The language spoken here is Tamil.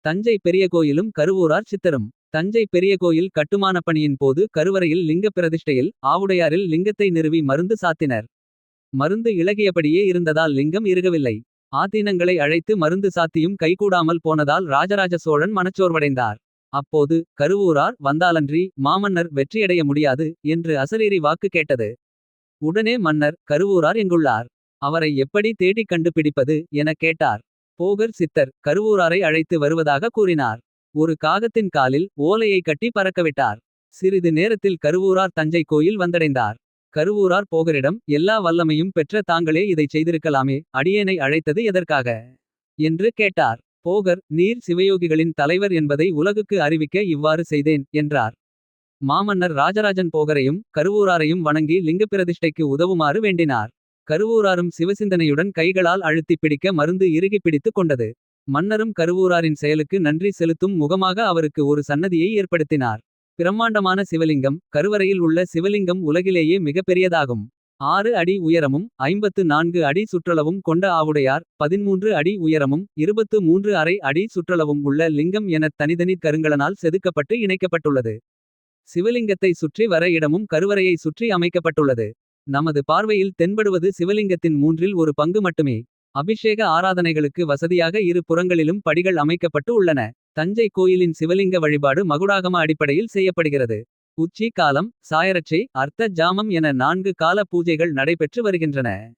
தஞ்சை பெரிய கோயிலும் கருவூரார் சித்தரும். தஞ்சை பெரிய கோயில் கட்டுமானப் பணியின் போது கருவறையில் லிங்க பிரதிஷ்டையில் ஆவுடையாரில் லிங்கத்தை நிறுவி மருந்து சாத்தினர். மருந்து இளகியபடியே இருந்ததால் லிங்கம் இறுகவில்லை. ஆதீனங்களை அழைத்து மருந்து சாத்தியும் கைகூடாமல் போனதால் ராஜராஜ சோழன் மனச்சோர்வடைந்தார். அப்போது கருவூரார் வந்தாலன்றி மாமன்னர் வெற்றியடைய முடியாது என்று அசரீரி வாக்கு கேட்டது. உடனே மன்னர் கருவூரார் எங்குள்ளார், அவரை எப்படி தேடிக் கண்டுபிடிப்பது எனக் கேட்டார். போகர் சித்தர் கருவூராரை அழைத்து வருவதாக கூறினார். ஒரு காகத்தின் காலில் ஓலையை கட்டி பறக்கவிட்டார். சிறிது நேரத்தில் கருவூரார் தஞ்சை கோயில் வந்தடைந்தார். கருவூரார் போகரிடம் எல்லா வல்லமையும் பெற்ற தாங்களே இதைச் செய்திருக்கலாமே, அடியேனை அழைத்தது எதற்காக என்று கேட்டார். போகர் நீர் சிவயோகிகளின் தலைவர் என்பதை உலகுக்கு அறிவிக்க இவ்வாறு செய்தேன் என்றார். மாமன்னர் ராஜராஜன் போகரையும் கருவூராரையும் வணங்கி லிங்கப்பிரதிஷ்டைக்கு உதவுமாறு வேண்டினார். கருவூராரும் சிவசிந்தனையுடன் கைகளால் அழுத்திப் பிடிக்க மருந்து இறுகி பிடித்துக் கொண்டது. மன்னரும் கருவூராரின் செயலுக்கு நன்றி செலுத்தும் முகமாக அவருக்கு ஒரு சன்னதியை ஏற்படுத்தினார். பிரம்மாண்டமான சிவலிங்கம். கருவறையில் உள்ள சிவலிங்கம் உலகிலேயே மிகப்பெரியதாகும். 6 அடி உயரமும் 54 அடி சுற்றளவும் கொண்ட ஆவுடையார் 13 அடி உயரமும் 23 அரை அடி சுற்றளவும் உள்ள லிங்கம் எனத் தனித்தனி கருங்கலனால் செதுக்கப்பட்டு இணைக்கப்பட்டுள்ளது. சிவலிங்கத்தை சுற்றி வர இடமும் கருவறையை சுற்றி அமைக்கப்பட்டுள்ளது. நமது பார்வையில் தென்படுவது சிவலிங்கத்தின் 1/3 பங்கு மட்டுமே. அபிஷேக ஆராதனைகளுக்கு வசதியாக இரு புறங்களிலும் படிகள் அமைக்கப்பட்டு உள்ளன. தஞ்சை கோயிலின் சிவலிங்க வழிபாடு மகுடாகம அடிப்படையில் செய்யப்படுகிறது. உச்சி காலம், சாயரட்சை, அர்த்த ஜாமம் என 4 கால பூஜைகள் நடைபெற்று வருகின்றன.